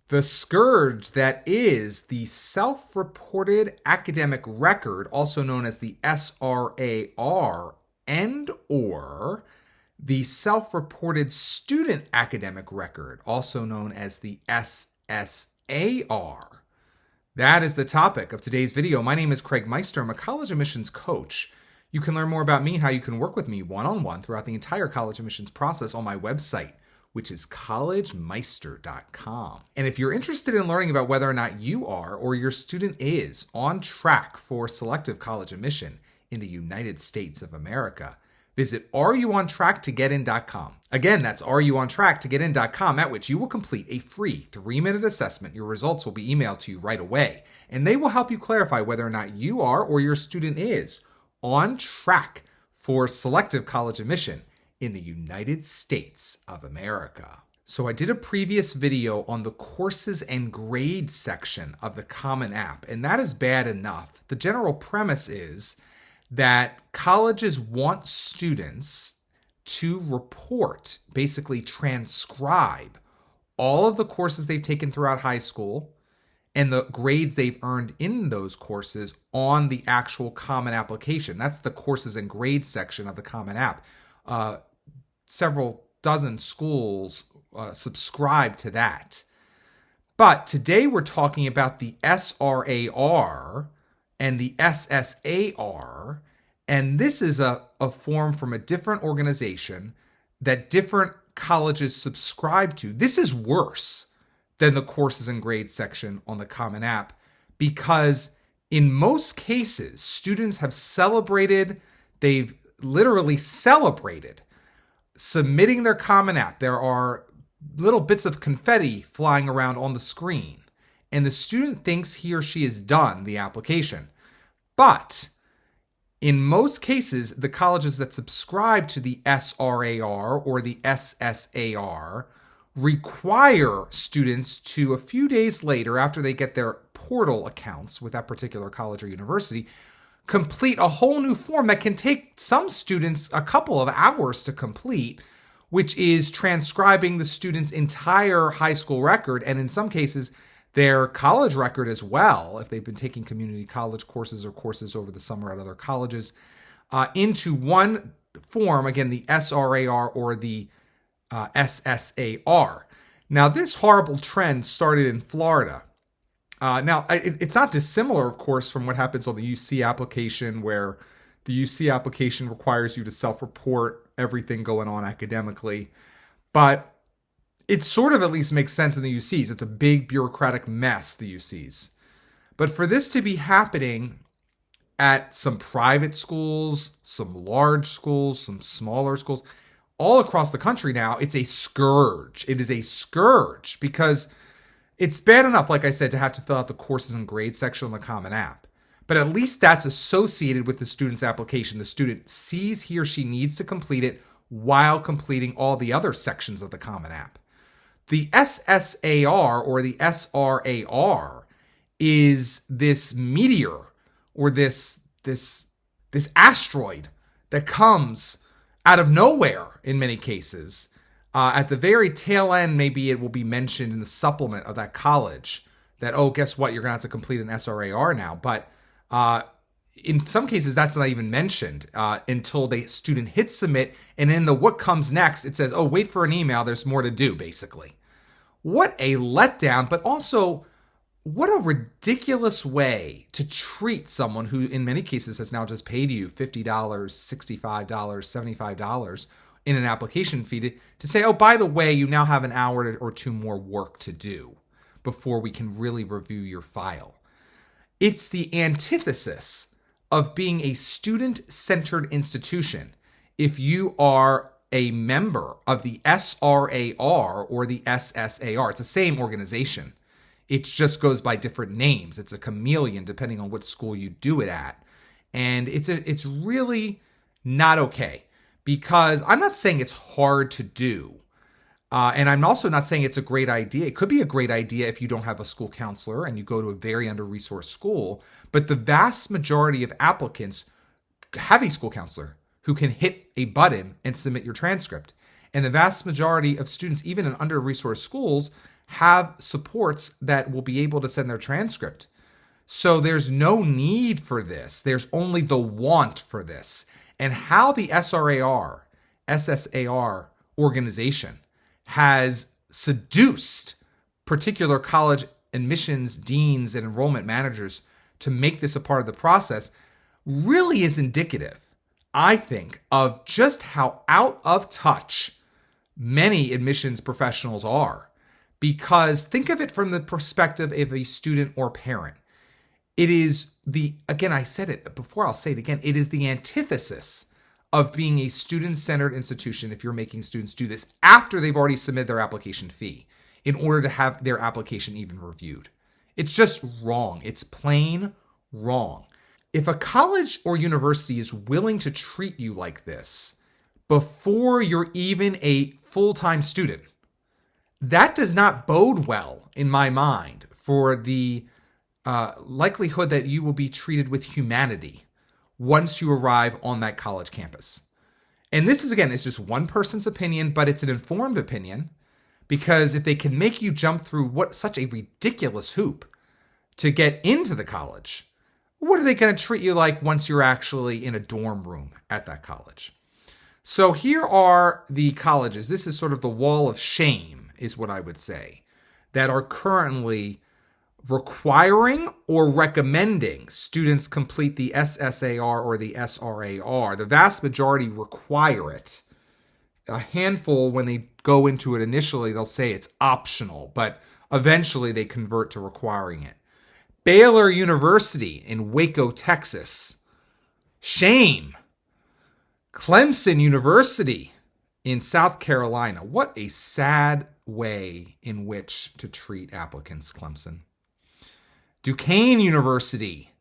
The scourge that is the self-reported academic record, also known as the SRAR, and or the self-reported student academic record, also known as the SSAR. That is the topic of today's video. My name is Craig Meister. I'm a college admissions coach. You can learn more about me and how you can work with me one-on-one throughout the entire college admissions process on my website, which is collegemeister.com. And if you're interested in learning about whether or not you are or your student is on track for selective college admission in the United States of America, visit areyouontracktogetin.com. Again, that's areyouontracktogetin.com, at which you will complete a free 3-minute assessment. Your results will be emailed to you right away, and they will help you clarify whether or not you are or your student is on track for selective college admission in the United States of America. So I did a previous video on the courses and grades section of the Common App, and that is bad enough. The general premise is that colleges want students to report, basically transcribe, all of the courses they've taken throughout high school and the grades they've earned in those courses on the actual Common Application. That's the courses and grades section of the Common App. Several dozen schools subscribe to that. But today we're talking about the SRAR and the SSAR, and this is a form from a different organization that different colleges subscribe to. This is worse than the courses and grades section on the Common App because in most cases, students have celebrated, they've literally celebrated submitting their Common App. There are little bits of confetti flying around on the screen, and the student thinks he or she has done the application. But in most cases, the colleges that subscribe to the SRAR or the SSAR require students to, a few days later, after they get their portal accounts with that particular college or university, complete a whole new form that can take some students a couple of hours to complete, which is transcribing the student's entire high school record, and in some cases, their college record as well, if they've been taking community college courses or courses over the summer at other colleges, into one form, again, the SRAR or the SSAR. Now, this horrible trend started in Florida. Now, it's not dissimilar, of course, from what happens on the UC application, where the UC application requires you to self-report everything going on academically. But it sort of at least makes sense in the UCs. It's a big bureaucratic mess, the UCs. But for this to be happening at some private schools, some large schools, some smaller schools, all across the country now, it's a scourge. It is a scourge because it's bad enough, like I said, to have to fill out the courses and grades section on the Common App. But at least that's associated with the student's application. The student sees he or she needs to complete it while completing all the other sections of the Common App. The SSAR or the SRAR is this meteor or this asteroid that comes out of nowhere in many cases. At the very tail end, maybe it will be mentioned in the supplement of that college that, oh, guess what? You're going to have to complete an SRAR now. But in some cases, that's not even mentioned until the student hits submit. And in the what comes next, it says, oh, wait for an email. There's more to do, basically. What a letdown, but also what a ridiculous way to treat someone who in many cases has now just paid you $50, $65, $75 in an application fee to say, oh, by the way, you now have an hour or two more work to do before we can really review your file. It's the antithesis of being a student-centered institution if you are a member of the SRAR or the SSAR. It's the same organization. It just goes by different names. It's a chameleon depending on what school you do it at. And it's really not okay. Because I'm not saying it's hard to do. And I'm also not saying it's a great idea. It could be a great idea if you don't have a school counselor and you go to a very under-resourced school. But the vast majority of applicants have a school counselor who can hit a button and submit your transcript. And the vast majority of students, even in under-resourced schools, have supports that will be able to send their transcript. So there's no need for this. There's only the want for this. And how the SRAR, SSAR organization has seduced particular college admissions deans and enrollment managers to make this a part of the process really is indicative, I think, of just how out of touch many admissions professionals are. Because think of it from the perspective of a student or parent. It is again, I said it before, I'll say it again, it is the antithesis of being a student-centered institution if you're making students do this after they've already submitted their application fee in order to have their application even reviewed. It's just wrong. It's plain wrong. If a college or university is willing to treat you like this before you're even a full-time student, that does not bode well, in my mind, for the likelihood that you will be treated with humanity once you arrive on that college campus. And this is, again, it's just one person's opinion, but it's an informed opinion, because if they can make you jump through such a ridiculous hoop to get into the college, what are they going to treat you like once you're actually in a dorm room at that college? So here are the colleges. This is sort of the wall of shame, is what I would say, that are currently requiring or recommending students complete the SSAR or the SRAR. The vast majority require it. A handful, when they go into it initially, they'll say it's optional, but eventually they convert to requiring it. Baylor University in Waco, Texas. Shame. Clemson University in South Carolina. What a sad way in which to treat applicants, Clemson. Duquesne University,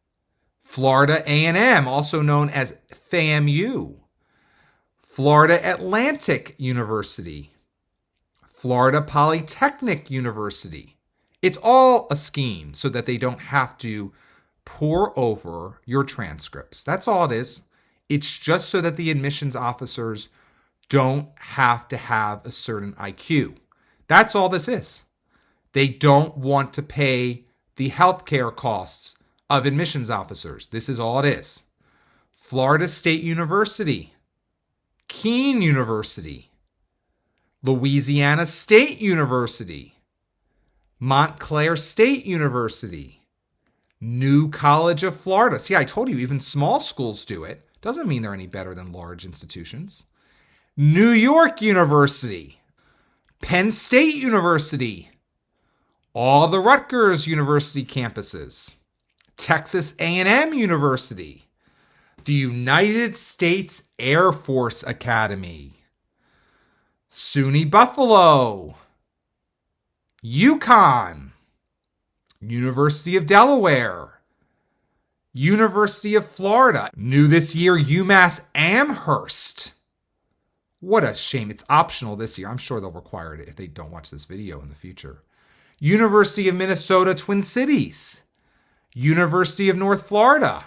Florida A&M, also known as FAMU. Florida Atlantic University, Florida Polytechnic University. It's all a scheme so that they don't have to pore over your transcripts. That's all it is. It's just so that the admissions officers don't have to have a certain IQ. That's all this is. They don't want to pay the healthcare costs of admissions officers. This is all it is. Florida State University, Keene University, Louisiana State University, Montclair State University, New College of Florida. See, I told you even small schools do it. Doesn't mean they're any better than large institutions. New York University, Penn State University, all the Rutgers University campuses, Texas A&M University, the United States Air Force Academy, SUNY Buffalo, UConn, University of Delaware, University of Florida, new this year, UMass Amherst. What a shame. It's optional this year. I'm sure they'll require it if they don't watch this video in the future. University of Minnesota, Twin Cities, University of North Florida,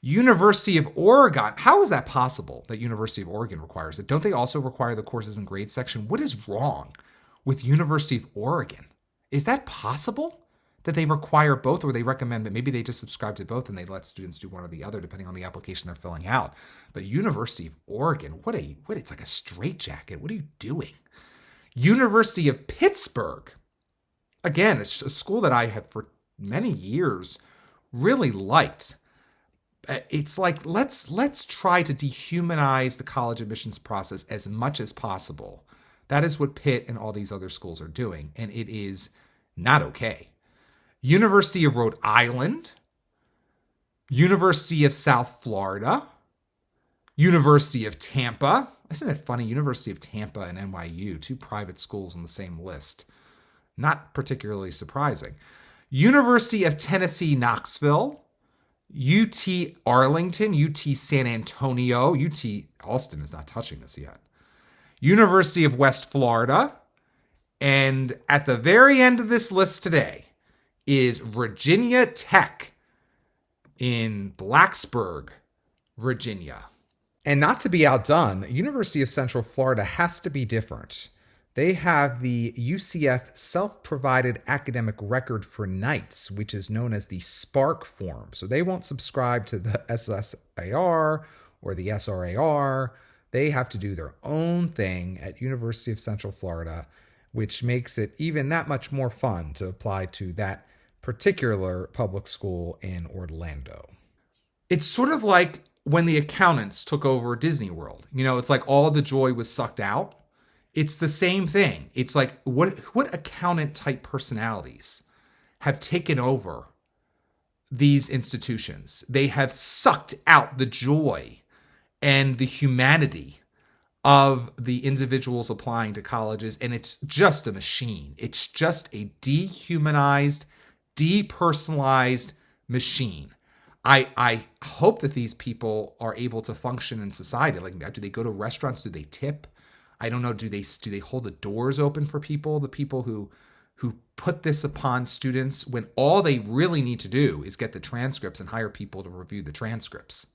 University of Oregon. How is that possible that University of Oregon requires it? Don't they also require the courses and grades section? What is wrong with University of Oregon? Is that possible that they require both, or they recommend that maybe they just subscribe to both and they let students do one or the other depending on the application they're filling out? But University of Oregon, it's like a straitjacket. What are you doing? University of Pittsburgh. Again, it's a school that I have for many years really liked. It's like, let's try to dehumanize the college admissions process as much as possible. That is what Pitt and all these other schools are doing, and it is not okay. University of Rhode Island, University of South Florida, University of Tampa. Isn't it funny? University of Tampa and NYU, two private schools on the same list. Not particularly surprising. University of Tennessee, Knoxville, UT Arlington, UT San Antonio, UT Austin is not touching this yet. University of West Florida, and at the very end of this list today is Virginia Tech in Blacksburg, Virginia. And not to be outdone, University of Central Florida has to be different They have the UCF Self-Provided Academic Record for Nights, which is known as the SPARC form. So they won't subscribe to the SSAR or the SRAR. They have to do their own thing at University of Central Florida, which makes it even that much more fun to apply to that particular public school in Orlando. It's sort of like when the accountants took over Disney World. It's like all the joy was sucked out. It's the same thing. It's like what accountant type personalities have taken over these institutions? They have sucked out the joy and the humanity of the individuals applying to colleges, and it's just a machine. It's just a dehumanized, depersonalized machine. I hope that these people are able to function in society. Like, do they go to restaurants? Do they tip? I don't know. Do they hold the doors open for people? The people who put this upon students when all they really need to do is get the transcripts and hire people to review the transcripts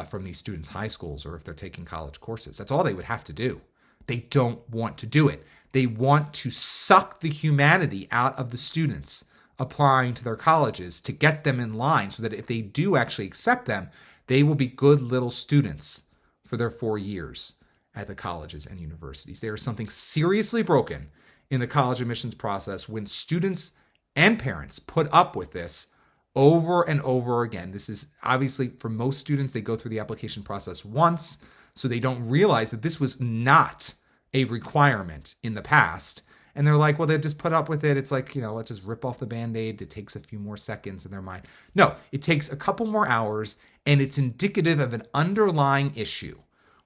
from these students' high schools, or if they're taking college courses. That's all they would have to do. They don't want to do it. They want to suck the humanity out of the students applying to their colleges to get them in line so that if they do actually accept them, they will be good little students for their 4 years at the colleges and universities. There is something seriously broken in the college admissions process when students and parents put up with this over and over again. This is obviously, for most students, they go through the application process once, so they don't realize that this was not a requirement in the past. And they're like, well, they just put up with it. It's like, let's just rip off the Band-Aid. It takes a few more seconds in their mind. No, it takes a couple more hours, and it's indicative of an underlying issue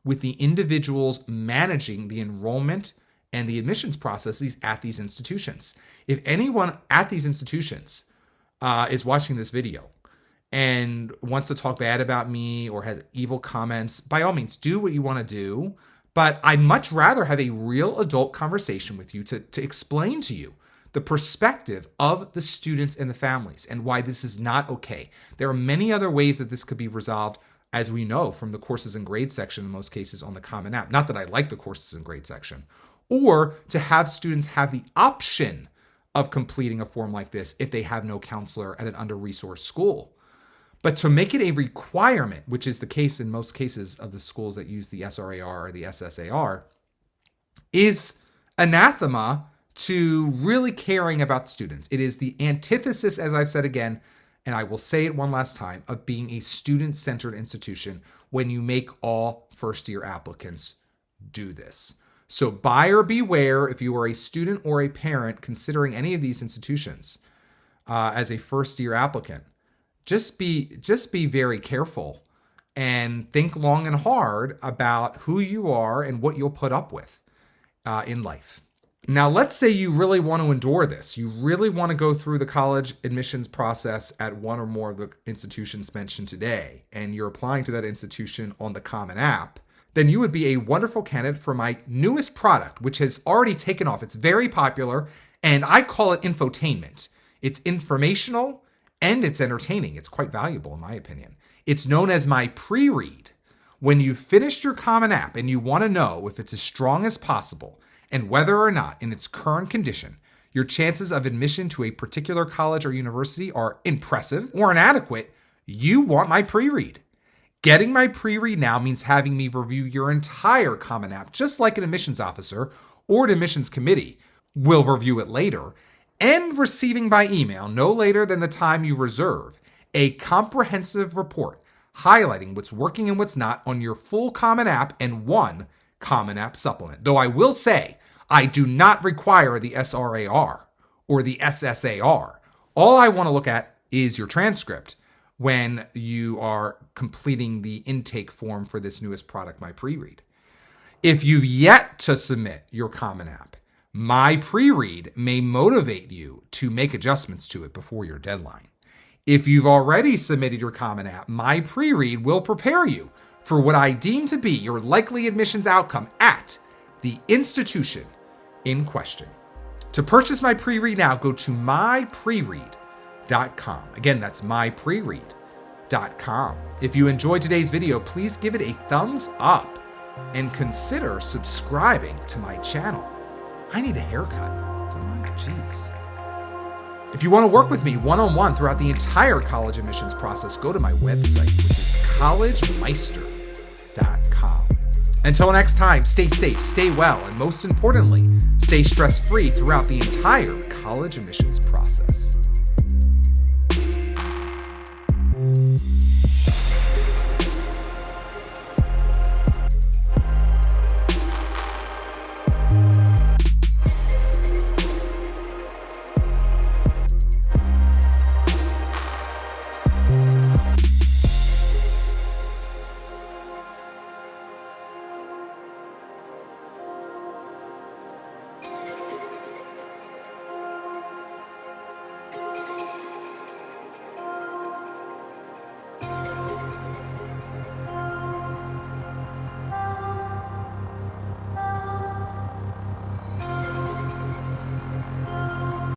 with the individuals managing the enrollment and the admissions processes at these institutions. If anyone at these institutions is watching this video and wants to talk bad about me or has evil comments, by all means, do what you want to do. But I'd much rather have a real adult conversation with you to explain to you the perspective of the students and the families and why this is not okay. There are many other ways that this could be resolved, as we know from the courses and grade section in most cases on the Common App. Not that I like the courses and grade section. Or to have students have the option of completing a form like this if they have no counselor at an under-resourced school. But to make it a requirement, which is the case in most cases of the schools that use the SRAR or the SSAR, is anathema to really caring about students. It is the antithesis, as I've said again, and I will say it one last time, of being a student-centered institution when you make all first-year applicants do this. So buyer beware if you are a student or a parent considering any of these institutions as a first-year applicant. Just be very careful and think long and hard about who you are and what you'll put up with in life. Now, let's say you really want to endure this. You really want to go through the college admissions process at one or more of the institutions mentioned today, and you're applying to that institution on the Common App. Then you would be a wonderful candidate for my newest product, which has already taken off. It's very popular, and I call it infotainment. It's informational and it's entertaining. It's quite valuable, in my opinion. It's known as my pre-read. When you've finished your Common App and you want to know if it's as strong as possible and whether or not, in its current condition, your chances of admission to a particular college or university are impressive or inadequate, you want my pre-read. Getting my pre-read now means having me review your entire Common App, just like an admissions officer or an admissions committee will review it later, and receiving by email, no later than the time you reserve, a comprehensive report highlighting what's working and what's not on your full Common App and one Common App supplement. Though I will say, I do not require the SRAR or the SSAR. All I want to look at is your transcript when you are completing the intake form for this newest product, my pre-read. If you've yet to submit your Common App, my pre-read may motivate you to make adjustments to it before your deadline. If you've already submitted your Common App, my pre-read will prepare you for what I deem to be your likely admissions outcome at the institution in question. To purchase my pre-read now, go to mypreread.com. Again, that's mypreread.com. If you enjoyed today's video, please give it a thumbs up and consider subscribing to my channel. I need a haircut. Don't I? Jeez. If you want to work with me one-on-one throughout the entire college admissions process, go to my website, which is collegemeister.com. Until next time, stay safe, stay well, and most importantly, stay stress-free throughout the entire college admissions process.